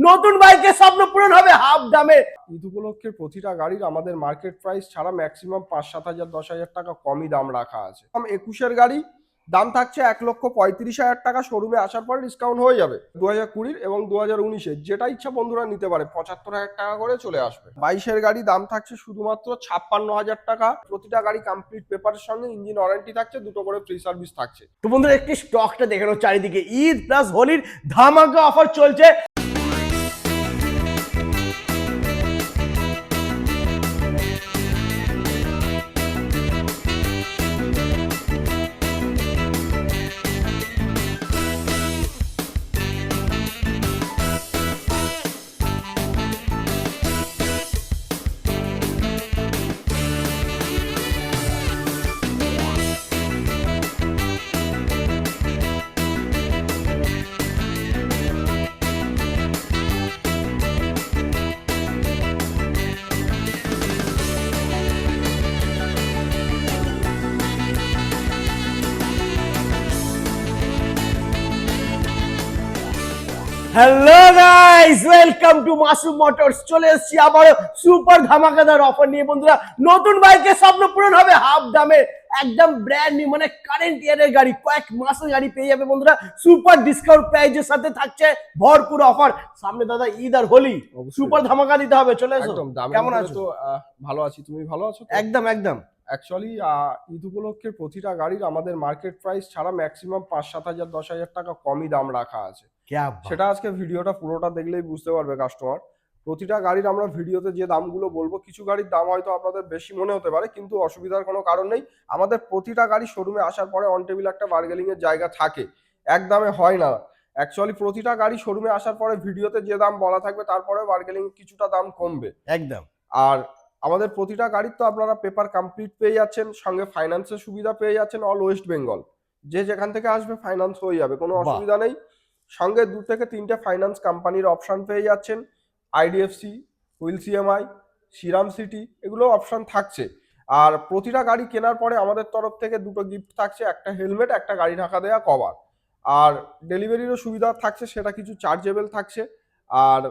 নতুন বাইকের স্বপ্ন পূরণ হবে হাফ দামে। ঈদ উপলক্ষে প্রতিটা গাড়ির আমাদের মার্কেট প্রাইস ছাড়া ম্যাক্সিমাম 5-7 হাজার 10 হাজার টাকা কমই দাম রাখা আছে। 21-এর গাড়ি দাম থাকছে 1,35,000 টাকা, শোরুমে আসার পরে ডিসকাউন্ট হয়ে যাবে। 2020 এবং 2019-এর যেটা ইচ্ছা বন্ধুরা নিতে পারে, 75,000 টাকা করে চলে আসবে। 22-এর গাড়ি দাম থাকছে শুধুমাত্র 56,000 টাকা। প্রতিটা গাড়ি কমপ্লিট পেপারের সঙ্গে ইঞ্জিন ওয়ারেন্টি থাকছে, 2টো করে ফ্রি সার্ভিস থাকছে। তো বন্ধুরা একটি স্টকটা দেখে নাও, চারিদিকে ঈদ প্লাস হোলির ধামাকা অফার চলছে। Hello guys, welcome to Masum motors. চলে এসেছি আবার সুপার ধামাকাদার অফার নিয়ে বন্ধুরা। নতুন বাইকের স্বপ্ন পূরণ হবে হাফ দামে, একদম ব্র্যান্ড নিউ, মানে কারেন্ট ইয়ারের গাড়ি, কয়েক মাসের গাড়ি পেয়ে যাবে বন্ধুরা সুপার ডিসকাউন্ট প্রাইজের সাথে। থাকছে ভরপুর অফার। সামনে দাদা ঈদ আর হোলি, সুপার ধামাকা দিতে হবে। চলে এসো। কেমন আছো? তো ভালো আছি, তুমি ভালো আছো? একদম একদম। অ্যাকচুয়ালি ঈদ উপলক্ষে প্রতিটা গাড়ির আমাদের মার্কেট প্রাইস ছাড়া ম্যাক্সিমাম 5-7 হাজার 10 হাজার টাকা কমই দাম রাখা আছে। সেটা আজকে ভিডিওটা পুরোটা দেখলেই বুঝতে পারবে কাস্টমার। প্রতিটা গাড়ির আমরা ভিডিওতে যে দামগুলো বলবো, কিছু গাড়ির দাম হয়তো আপনাদের বেশি মনে হতে পারে, কিন্তু অসুবিধার কোনো কারণ নেই। আমাদের প্রতিটা গাড়ি শোরুমে আসার পরে অন টেবিল একটা বার্গেনিং এর জায়গা থাকে, এক দামে হয় না। অ্যাকচুয়ালি প্রতিটা গাড়ি শোরুমে আসার পরে ভিডিওতে যে দাম বলা থাকবে, তারপরে বার্গেনিং কিছুটা দাম কমবে একদম। আর আমাদের প্রতিটা গাড়ির তো আপনারা পেপার কমপ্লিট পেয়ে যাচ্ছেন, সঙ্গে ফাইন্যান্সের সুবিধা পেয়ে যাচ্ছেন। অল ওয়েস্ট বেঙ্গল যে যেখান থেকে আসবে ফাইন্যান্স হয়ে যাবে, কোনো অসুবিধা নেই। সঙ্গে 2 থেকে 3টে ফাইন্যান্স কোম্পানির অপশন পেয়ে যাচ্ছেন। আইডিএফসি, হুইল সিএমআই, শ্রীরাম সিটি, এগুলো অপশন থাকছে। আর প্রতিটা গাড়ি কেনার পরে আমাদের তরফ থেকে 2টো গিফট থাকছে, একটা হেলমেট, একটা গাড়ি ঢাকা দেওয়া কভার। আর ডেলিভারিরও সুবিধা থাকছে, সেটা কিছু চার্জেবল থাকছে। আর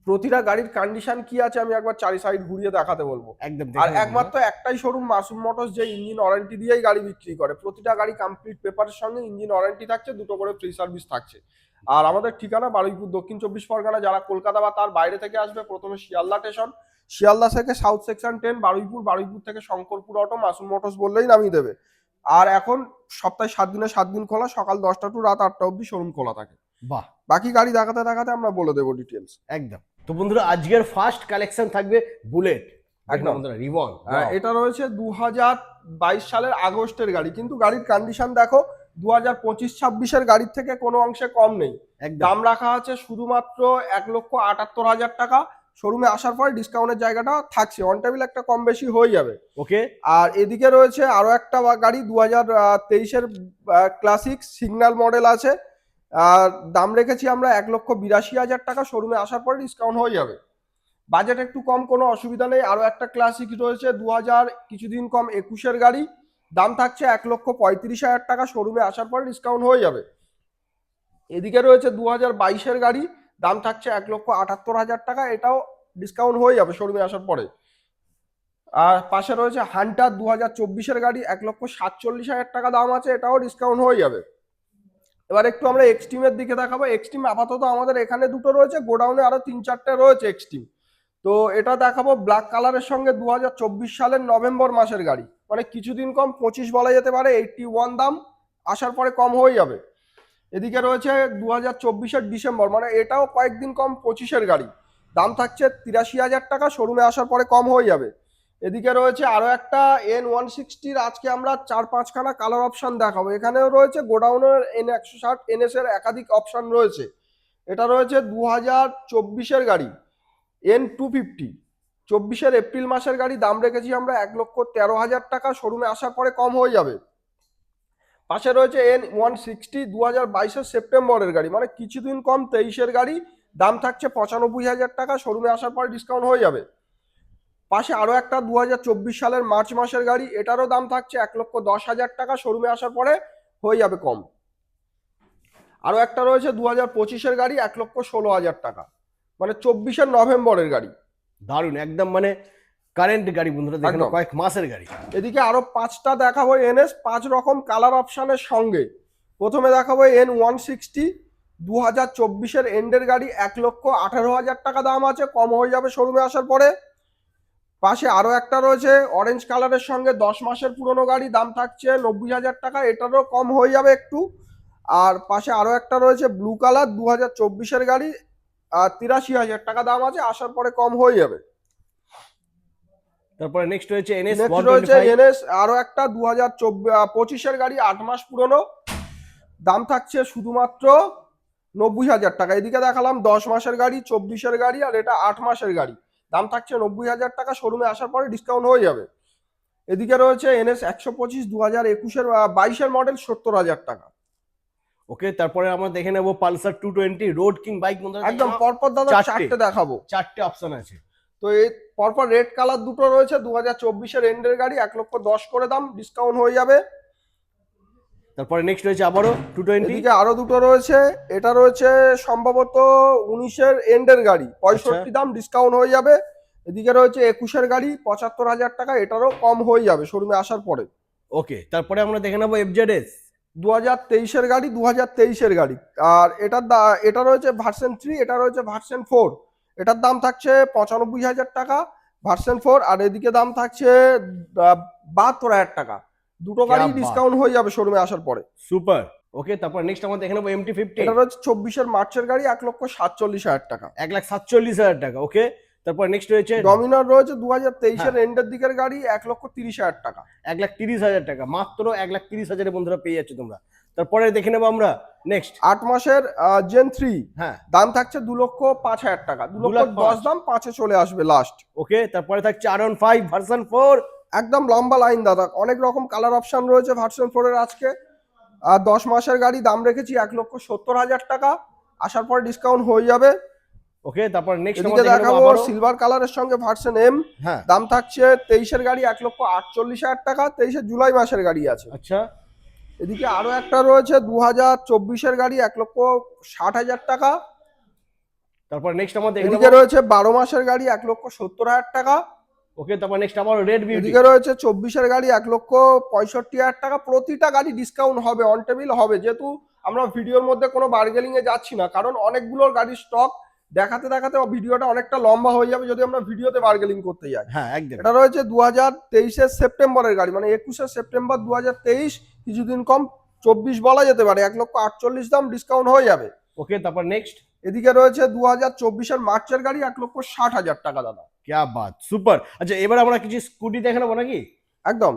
প্রতিটা গাড়ির কন্ডিশন কি আছে আমি একবার চারি সাইড ঘুরিয়ে দেখাতে বলবো। একদম। আর একমাত্র একটাই শোরুম মাসুম মোটরস, যে ইঞ্জিন ওয়ারেন্টি দিয়েই গাড়ি বিক্রি করে। প্রতিটা গাড়ি কমপ্লিট পেপারের সঙ্গে ইঞ্জিন ওয়ারেন্টি থাকছে, 2টো করে ফ্রি সার্ভিস থাকছে। আর আমাদের ঠিকানা বারুইপুর, দক্ষিণ 24 পরগনা। যারা কলকাতা বা তার বাইরে থেকে আসবে, প্রথমে শিয়ালদা স্টেশন, শিয়ালদা থেকে সাউথ সেকশন 10 বারুইপুর, বারুইপুর থেকে শঙ্করপুর অটো, মাসুম মোটরস বললেই নামিয়ে দেবে। আর এখন সপ্তাহে 7 দিনে 7 দিন খোলা, সকাল 10টা টু রাত 8টা অবধি শোরুম খোলা থাকে। বাহ। বাকি গাড়ি দেখাতে দেখাতে আমরা বলে দেবো ডিটেলস। একদম। তো বন্ধুরা আজকের ফার্স্ট কালেকশন থাকবে বুলেট। একদম বন্ধুরা রিবন, এটা রয়েছে 2022 সালের আগস্টের গাড়ি, কিন্তু গাড়ির কন্ডিশন দেখো 2025-26-এর গাড়ির থেকে কোনো অংশে কম নেই। দাম রাখা আছে শুধুমাত্র 1,78,000 টাকা। শোরুমে আসার পর ডিসকাউন্টের জায়গাটা থাকছে, অন টেবিল একটা কম বেশি হয়ে যাবে। ওকে। আর এদিকে রয়েছে আরো একটা গাড়ি 2023-এর ক্লাসিক সিগন্যাল মডেল আছে। দাম রেখেছি আমরা 1,82,000 টাকা। শোরুমে আসার পরে ডিসকাউন্ট হয়ে যাবে, বাজেট একটু কম, কোনো অসুবিধা নেই। আরো একটা ক্লাসিক রয়েছে 2000 কিছুদিন কম 21-এর গাড়ি, দাম থাকছে 1,35,000 টাকা। শোরুমে আসার পরে ডিসকাউন্ট হয়ে যাবে। এদিকে রয়েছে 2022-এর গাড়ি, দাম থাকছে 1,78,000 টাকা, এটাও ডিসকাউন্ট হয়ে যাবে শোরুমে আসার পরে। আর পাশে রয়েছে হান্টার 2024-এর গাড়ি, 1,47,000 টাকা দাম আছে, এটাও ডিসকাউন্ট হয়ে যাবে। এবার একটু আমরা এক্সট্রিমের দিকে দেখাবো। এক্সট্রিম আপাতত আমাদের এখানে 2টো রয়েছে, গোডাউনে আরো 3-4টে রয়েছে এক্সট্রিম। তো এটা দেখাবো ব্ল্যাক কালারের সঙ্গে 2024 সালের নভেম্বর মাসের গাড়ি, মানে কিছুদিন কম, 25 বলা যেতে পারে। 81 দাম, আসার পরে কম হয়ে যাবে। এদিকে রয়েছে 2024-এর ডিসেম্বর, মানে এটাও কয়েকদিন কম, 25-এর গাড়ি, দাম থাকছে 83,000 টাকা। শোরুমে আসার পরে কম হয়ে যাবে। এদিকে রয়েছে আরো একটা N160-র, আজকে আমরা 4-5খানা কালার অপশন দেখাবো। এখানেও রয়েছে গোডাউনের N160 NS এর একাধিক অপশন রয়েছে। এটা রয়েছে 2024-এর গাড়ি, N250, 24-এর এপ্রিল মাসের গাড়ি, দাম রেখেছি আমরা 1,13,000 টাকা। শোরুমে আসার পরে কম হয়ে যাবে। পাশে রয়েছে N160 2022-এর সেপ্টেম্বরের গাড়ি, মানে কিছুদিন কম, 23-এর গাড়ি, দাম থাকছে 95,000 টাকা। শোরুমে আসার পরে ডিসকাউন্ট হয়ে যাবে। পাশে আরো একটা 2024 সালের মার্চ মাসের গাড়ি, এটারও দাম থাকছে 1,10,000 টাকা। শোরুমে আসার পরে হয়ে যাবে কম। আরো একটা রয়েছে 2025-এর গাড়ি 1,16,000 টাকা, মানে 24-এর নভেম্বরের গাড়ি। দারুন, একদম মানে কারেন্ট গাড়ি বন্ধুরা, দেখেন একদম। কয়েক মাসের গাড়ি। এদিকে আরো 5টা দেখাবো এনএস, 5 রকম কালার অপশনের সঙ্গে। প্রথমে দেখাবো N160, 2024-এর এন্ডের গাড়ি, 1,18,000 টাকা দাম আছে, কম হয়ে যাবে শোরুমে আসার পরে। পাশে আরো একটা রয়েছে অরেঞ্জ কালারের সঙ্গে, 10 মাসের পুরনো গাড়ি, দাম থাকছে 90,000 টাকা, এটারও কম হয়ে যাবে একটু। আর পাশে আরো একটা রয়েছে ব্লু কালার, 2024-এর গাড়ি, 83,000 টাকা দাম আছে, আসার পরে কম হয়ে যাবে। তারপরে নেক্সট রয়েছে এনএস নেক্সট রয়েছে 125। এনএস, আরো একটা 2025-এর গাড়ি, 8 মাস পুরনো, দাম থাকছে শুধুমাত্র 90,000 টাকা। এদিকে দেখালাম 10 মাসের গাড়ি, 24-এর গাড়ি, আর এটা 8 মাসের গাড়ি, দাম থাকছে 90,000 টাকা, শোরুমে আসার পরে ডিসকাউন্ট হয়ে যাবে। এদিকে রয়েছে এনএস 125, 2021-এর 22-এর মডেল, 70,000 টাকা। ওকে, তারপরে আমরা দেখে নেবো পালসার 220 রোড কিং বাইক বন্ধুরা, একদম পরপর দাদা চারটে। 4টে দেখাবো। 4টে অপশন আছে। তো এই পরপর রেড কালার দুটো রয়েছে, 2024-এর এন্ডের গাড়ি, 1,10,000 করে দাম, ডিসকাউন্ট হয়ে যাবে। তারপরে নেক্সট রয়েছে আবারও 220। এদিকে আরো দুটো রয়েছে, এটা রয়েছে সম্ভবত 19-এর এন্ডের গাড়ি, 65 দাম, ডিসকাউন্ট হয়ে যাবে। এদিকে রয়েছে 21-এর গাড়ি, 75,000 টাকা, এটারও কম হয়ে যাবে শোরুমে আসার পরে। ওকে, তারপরে আমরা দেখে নেবো এফজেডএস 2023-এর গাড়ি, 2023-এর গাড়ি, আর এটা রয়েছে ভার্সন 3, এটা রয়েছে ভার্সন 4। এটার দাম থাকছে 95,000 টাকা ভার্সন 4, আর এদিকে দাম থাকছে 72,000 টাকা। দুটো গাড়ি বাত। ডিসকাউন্ট হয়ে যাবে শোরুমে আসার পরে। সুপার। ওকে, তারপর নেক্সট আমরা দেখে নেবো MT-50। এটা রয়েছে 24-এর মার্চের গাড়ি, 1,47,000 টাকা। 1,47,000 টাকা। ওকে, তারপর নেক্সট রয়েছে ডমিনার রয়েছে 2023-এর এন্ডের দিকের গাড়ি, 1,30,000 টাকা। 1,30,000 টাকা, মাত্র 1,30,000 বন্ধুরা পেয়ে যাচ্ছে তোমরা। তারপরে দেখে নেবো আমরা নেক্সট 8 মাসের জেন 3, হ্যাঁ, দাম থাকছে 2,05,000 টাকা, 2,10,000 দাম, 5-এ চলে আসবে লাস্ট। ওকে, তারপরে থাকছে R15 ভার্সন 4। একদম লম্বা লাইন দাদা, অনেক রকম কালার অপশন রয়েছে ভার্সন 4-এর আজকে। আর 10 মাসের গাড়ি, দাম রেখেছি 1,70,000 টাকা, আসার পর ডিসকাউন্ট হয়ে যাবে। ওকে, তারপর নেক্সট এদিকে আমরা দেখে নেবো দেখাবো আবারও, সিলভার কালারের সঙ্গে ভার্সন এম, হ্যাঁ, দাম থাকছে 23-এর গাড়ি, 1,48,000 টাকা, 23-এর জুলাই মাসের গাড়ি আছে। আচ্ছা, এদিকে আরো একটা রয়েছে 2024-এর গাড়ি, 1,60,000 টাকা। তারপর নেক্সট আমরা দেখে এদিকে নেবো, রয়েছে 12 মাসের গাড়ি, 1,70,000 টাকা। ওকে, তারপর নেক্সট আবার রেড বিউটি। এদিকে রয়েছে 24-এর গাড়ি, 1,65,000 টাকা। প্রতিটা গাড়ি ডিসকাউন্ট হবে, অন টেবিল হবে, যেহেতু আমরা ভিডিওর মধ্যে কোনো বার্গেনিং এ যাচ্ছি না, কারণ অনেকগুলো গাড়ির স্টক দেখাতে দেখাতে ভিডিওটা অনেকটা লম্বা হয়ে যাবে যদি আমরা ভিডিওতে বার্গেনিং করতে যাই। হ্যাঁ, একদম। এটা রয়েছে 2023-এর সেপ্টেম্বরের গাড়ি, মানে 21শে সেপ্টেম্বর 2023, কিছুদিন কম 24 বলা যেতে পারে, 1,48,000 দাম, ডিসকাউন্ট হয়ে যাবে। ওকে, তারপর নেক্সট এদিকে রয়েছে 2024-এর মার্চের গাড়ি, 1,60,000 টাকা দাদা। क्या बात, সুপার। আচ্ছা, এবার আমরা কিছু স্কুটি দেখে নেবো নাকি? একদম।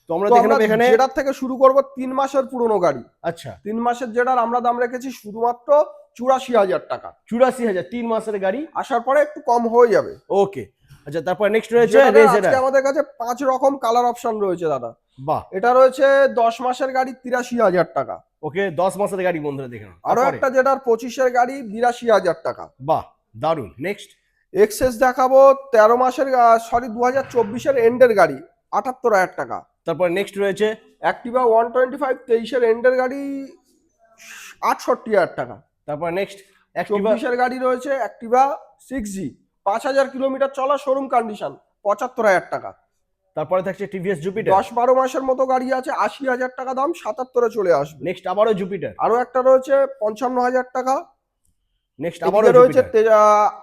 তো আমরা তো দেখে আমরা নেবো এখানে, যেটার থেকে শুরু করব 3 মাসের পুরনো গাড়ি। আচ্ছা 3 মাসের যেটার আমরা দাম রেখেছি শুধুমাত্র 84,000 টাকা, 84,000, 3 মাসের গাড়ি। আসার পরে একটু কম হয়ে যাবে। ওকে, আচ্ছা, তারপর নেক্সট রয়েছে যেটাতে রেজেরা। আজকে আমাদের কাছে 5 রকম কালার অপশন রয়েছে দাদা। বাহ, এটা রয়েছে 10 মাসের গাড়ি, 83,000 টাকা। ওকে, 10 মাসের গাড়ি বন্ধুরা দেখে নাও। আরো তারপরে, একটা যেটার 25-এর গাড়ি, 82,000 টাকা। বাহ, দারুন। নেক্সট, এক্সেস দেখাবো 13 মাসের, সরি 2024-এর এন্ডের গাড়ি, 78,000 টাকা। তারপর নেক্সট রয়েছে অ্যাক্টিভা 125, 23-এর এন্ডের গাড়ি, 68,000 টাকা। তারপর নেক্সট অ্যাক্টিভা 24-এর গাড়ি রয়েছে অ্যাক্টিভা 6G, 5,000 কিলোমিটার চলা, শোরুম কন্ডিশন, 75,000 টাকা। তারপরে থাকছে টিভিএস জুপিটার। 10-12 মাসের মতো গাড়ি আছে, 80,000 টাকা দাম, 77-এ চলে আসবে। নেক্সট আবারও জুপিটার। আরো একটা রয়েছে 55,000 টাকা। নেক্সট এদিকে আবারও রয়েছে জুপিটার।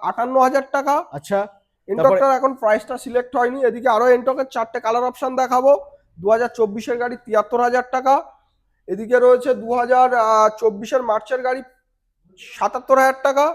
58,000 টাকা। আচ্ছা, এন্টকটার এখন প্রাইসটা সিলেক্ট হয়নি। এদিকে আরো এন্টকের 4টে কালার অপশন দেখাবো। 2024-এর গাড়ি 73,000 টাকা। এদিকে রয়েছে 2024-এর মার্চের গাড়ি 77,000 টাকা।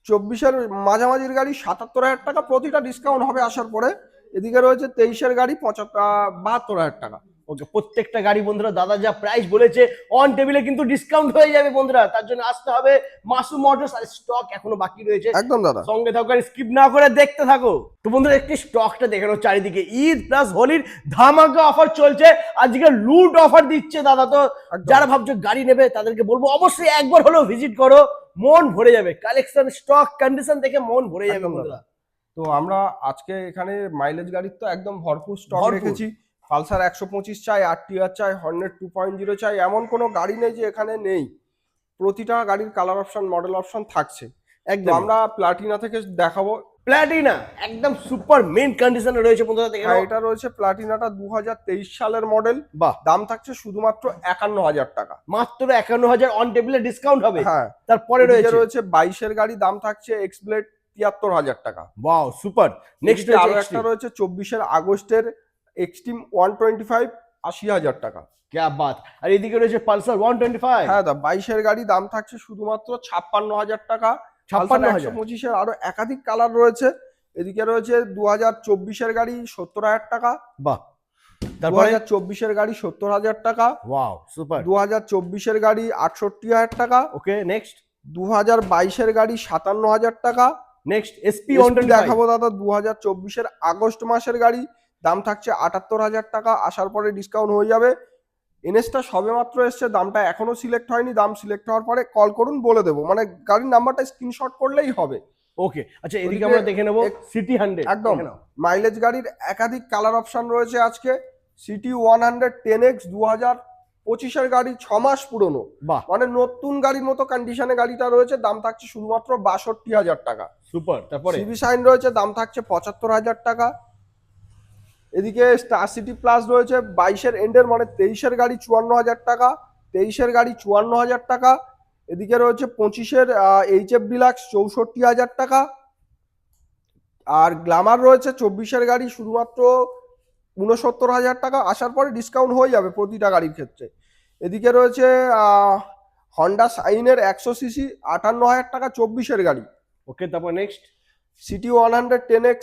24-এর মাঝামাঝির গাড়ি 77,000 টাকা, প্রতিটা ডিসকাউন্ট হবে আসার পরে। এদিকে রয়েছে 23-এর গাড়ি 72,000 টাকা। ওকে, প্রত্যেকটা গাড়ি বন্ধুরা দাদা যা প্রাইস বলেছে অন টেবিলে কিন্তু ডিসকাউন্ট হয়ে যাবে বন্ধুরা, তার জন্য আসতে হবে মাসুম মোটরস। আর স্টক এখনো বাকি রয়েছে, একদম দাদা। সঙ্গে থাকো আর স্কিপ না করে দেখতে থাকো। তো বন্ধুরা একটি স্টকটা দেখে নাও চারিদিকে, ঈদ প্লাস হোলির ধামাকা অফার চলছে, আজকে লুট অফার দিচ্ছে দাদা। তো একদম। যারা ভাবছো গাড়ি নেবে তাদেরকে বলবো অবশ্যই একবার হলেও ভিজিট করো, মন ভরে যাবে। কালেকশন, স্টক, কন্ডিশন দেখে মন ভরে যাবে একদম বন্ধুরা। তো আমরা আজকে এখানে মাইলেজ গাড়ির তো একদম ভরপুর স্টক ভরপুর। রেখেছি। পালসার 125 চাই, আরটিআর চাই, হর্নেট 2.0 চাই, এমন কোনো গাড়ি নেই যে এখানে নেই। প্রতিটা গাড়ির কালার অপশন মডেল অপশন থাকছে। তো একদম আমরা প্লাটিনা থেকে দেখাবো। প্ল্যাটিনা একদম সুপার মেইন কন্ডিশনে রয়েছে বন্ধুরা, দেখে হ্যাঁ, নাও। এটা রয়েছে প্লাটিনাটা 2023 সালের মডেল। বাহ, দাম থাকছে শুধুমাত্র 51,000 টাকা। মাত্র 51,000 অন টেবিলে ডিসকাউন্ট হবে। হ্যাঁ, তারপরে এদিকে রয়েছে রয়েছে 22 গাড়ি, দাম থাকছে এক্স ব্লেড 73,000 টাকা। Wow super. নেক্সট নেক্সট আরো রয়েছে একটা রয়েছে 24 আগস্টের এক্সট্রিম 125 80,000 টাকা। क्या बात। আর এদিকে রয়েছে পালসার 125। হ্যাঁ দা 22 গাড়ি, দাম থাকছে শুধুমাত্র 56,000 টাকা। 56,000 125 আরো একাধিক কালার রয়েছে। এদিকে রয়েছে 2024 গাড়ি 70,000 টাকা। বাহ, তারপরে 2024 গাড়ি 70,000 টাকা। Wow super. 2024 গাড়ি 68,000 টাকা। ওকে নেক্সট 2022 গাড়ি 57,000 টাকা। নেক্সট এসপি SP 125 দেখাবো দাদা 2024 আগস্ট মাসের গাড়ি, দাম থাকছে 78,000 টাকা। আসার পরে ডিসকাউন্ট হয়ে যাবে। এনএসটা সবেমাত্র এসছে, দামটা এখনো সিলেক্ট হয়নি। দাম সিলেক্ট হওয়ার পরে কল করুন, বলে দেবো, মানে গাড়ির নাম্বারটা স্ক্রিনশট করলেই হবে। ওকে আচ্ছা, এদিকে ওদিকে আমরা দেখে নেব সিটি 100। একদম মাইলেজ গাড়ির একাধিক কালার অপশন রয়েছে আজকে। সিটি 100 10X 2025 গাড়ি, 6 মাস পুরনো, বাহ মানে নতুন গাড়ির মতো কন্ডিশনে গাড়িটা রয়েছে। দাম থাকছে শুধুমাত্র 62,000 টাকা। সুপার। তারপরে সিবি সাইন রয়েছে, দাম থাকছে 75,000 টাকা। এদিকে স্টার সিটি প্লাস রয়েছে 22 এন্ডের, মানে 23 গাড়ি 54,000 টাকা। 23 গাড়ি 54,000 টাকা। এদিকে রয়েছে 25 HF ডিলাক্স 64,000 টাকা। আর গ্ল্যামার রয়েছে 24 গাড়ি শুধুমাত্র 69,000 টাকা। আসার পরে ডিসকাউন্ট হয়ে যাবে প্রতিটা গাড়ির ক্ষেত্রে। এদিকে রয়েছে হন্ডা সাইনের 100 সিসি 58,000 টাকা 24 গাড়ি। ওকে তারপর নেক্সট সিটি 100 10X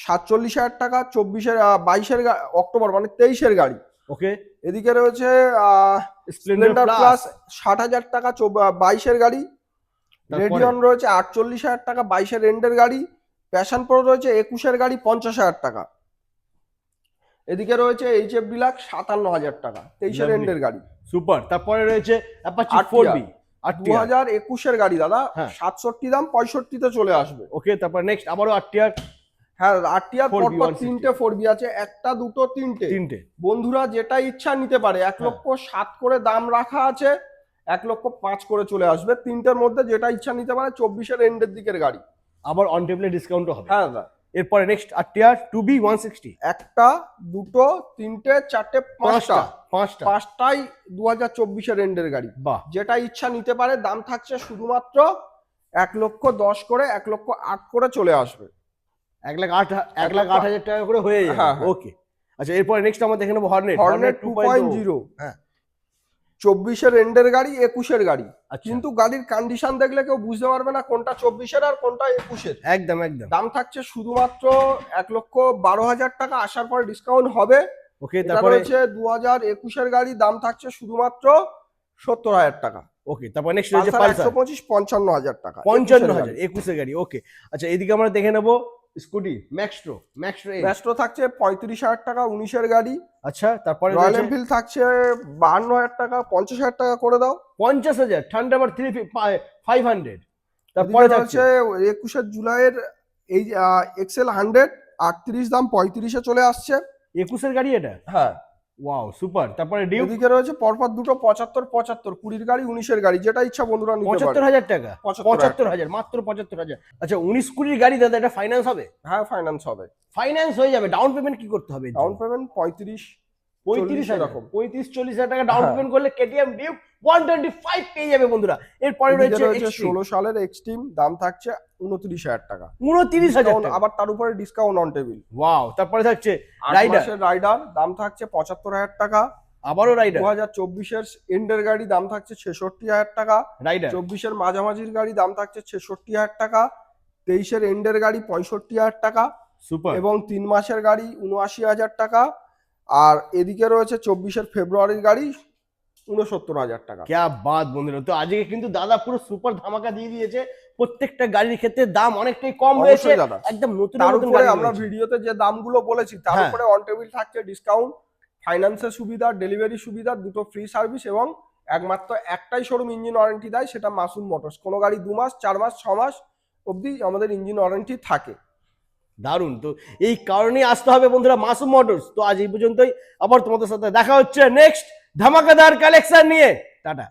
47,000 টাকা 22 অক্টোবর, মানে 23 গাড়ি। ওকে এদিকে রয়েছে স্প্লেন্ডার স্প্লেন্ডার প্লাস 60,000 টাকা 22 গাড়ি। তারপরে? রেডিয়ন রয়েছে 48,000 টাকা 22 এন্ডের গাড়ি। প্যাশন প্রো রয়েছে 21 গাড়ি 50,000 টাকা। এদিকে রয়েছে HF ডিলাক্স 57,000 টাকা 23 Lovely. এন্ডের গাড়ি। সুপার। তারপরে রয়েছে অ্যাপাচি Artia। 4B 2021 গাড়ি দাদা, হ্যাঁ। 67 দাম 65-তে চলে আসবে। ওকে তারপর নেক্সট আবারও আরটিআর হ্যাঁ, আরটিআর 4B পরপর 160 তিনটে 4B আছে, একটা দুটো তিনটে। তিনটে। বন্ধুরা যেটা ইচ্ছা নিতে পারে। 1,07,000 করে দাম রাখা আছে, 1,05,000 করে চলে আসবে। তিনটের মধ্যে যেটা ইচ্ছা নিতে পারে। 24 এন্ডের দিকের গাড়ি। আবার অন টেবিলে ডিসকাউন্টও হবে। হ্যাঁ দাদা, এরপরে নেক্সট আরটিআর 2B 160। একটা দুটো তিনটে চারটে পাঁচটা, পাঁচটা পাঁচটাই 2024 এন্ডের গাড়ি। বাহ যেটা ইচ্ছা নিতে পারে। দাম থাকছে শুধুমাত্র 1,10,000 করে, 1,08,000 করে চলে আসবে। 1,08,000 টাকা করে হয়ে যাবে। হ্যাঁ, হ্যাঁ। ওকে আচ্ছা, এরপরে নেক্সট আমরা দেখে নেবো হর্নেট হর্নেট 2.0। 2.0 হ্যাঁ 24 এন্ডের গাড়ি, 21 গাড়ি। আচ্ছা কিন্তু গাড়ির কন্ডিশন দেখলে কেউ বুঝতে পারবে না কোনটা 24 আর কোনটা 21। একদম একদম। দাম থাকছে শুধুমাত্র 1,12,000 টাকা। আসার পরে ডিসকাউন্ট হবে। ওকে এটা তারপরে রয়েছে 2021 গাড়ি, দাম থাকছে শুধুমাত্র 70,000 টাকা। ওকে তারপর নেক্সট রয়েছে পালসার 125 55,000 টাকা। 55,000 21 গাড়ি। ওকে আচ্ছা, এদিকে আমরা দেখে নেবো স্কুটি ম্যাক্সট্রো ম্যাস্ট্রো থাকছে 35,000 টাকা 19 গাড়ি। আচ্ছা তারপরে রয়্যাল রয়েছে এনফিল্ড থাকছে 52,000 টাকা। 50,000 টাকা করে দাও। 50,000 থান্ডারবার্ড 500। তারপরে তারপরে থাকছে হচ্ছে 21 জুলাইয়ের এই এক্সেল 100 38 দাম 35-এ চলে আসছে। 21 গাড়ি এটা। হ্যাঁ, ওয়াও সুপার। তারপরে ডিউক এদিকে রয়েছে পরপর দুটো 75 20 গাড়ি 19 গাড়ি। যেটা ইচ্ছা বন্ধুরা নিতে পারে। 75,000 টাকা। 75,000 75,000 মাত্র 75,000। আচ্ছা 19 কুড়ির গাড়ি দাদা, এটা ফাইন্যান্স হবে? হ্যাঁ, ফাইন্যান্স হবে। ফাইন্যান্স হয়ে যাবে। ডাউন পেমেন্ট কি করতে হবে? ডাউন পেমেন্ট 35-40 এরকম। 35-40,000 টাকা ডাউন হ্যাঁ। পেমেন্ট করলে কেটিএম ডিউক 125 পেয়ে যাবে বন্ধুরা। এরপরে এদিকে রয়েছে রয়েছে এক্সট্রিম 16 সালের এক্সট্রিম, দাম থাকছে 29,000 টাকা। 29,000 Discount, টাকা। আবার তার উপরে ডিসকাউন্ট অন টেবিল। ওয়াও তারপরে থাকছে 8 রাইডার, মাসের রাইডার, দাম থাকছে 75,000 টাকা। আবারও রাইডার 2024 এন্ডের গাড়ি, দাম থাকছে 66,000 টাকা। রাইডার 24 মাঝামাঝির গাড়ি, দাম থাকছে 66,000 টাকা। 23 এন্ডের গাড়ি 65,000 টাকা। সুপার। এবং 3 মাসের গাড়ি 79,000 টাকা। আর এদিকে রয়েছে 24 ফেব্রুয়ারির গাড়ি 69,000 টাকা। ক্যা বাত বন্ধুরা, তো আজকে কিন্তু দাদা পুরো সুপার ধামাকা দিয়ে দিয়েছে। প্রত্যেকটা গাড়ির ক্ষেত্রে দাম অনেকটাই কম রয়েছে, অবশ্যই দাদা। একদম নতুন তার নতুন উপরে গাড়ি আমরা রয়েছে। ভিডিওতে যে দামগুলো বলেছি তার হ্যাঁ। উপরে অন টেবিল থাকছে ডিসকাউন্ট, ফাইন্যান্সের সুবিধা, ডেলিভারি সুবিধা, দুটো ফ্রি সার্ভিস এবং একমাত্র একটাই শোরুম ইঞ্জিন ওয়ারেন্টি দেয়, সেটা মাসুম মোটরস। কোনো গাড়ি 2 মাস 4 মাস 6 মাস অবধি আমাদের ইঞ্জিন ওয়ারেন্টি থাকে। দারুণ। তো এই কারণেই আসতে হবে বন্ধুরা মাসুম মোটরস। তো আজ এই পর্যন্তই, আবার তোমাদের সাথে দেখা হচ্ছে নেক্সট ধামাকাদার কালেকশন নিয়ে। টাটা।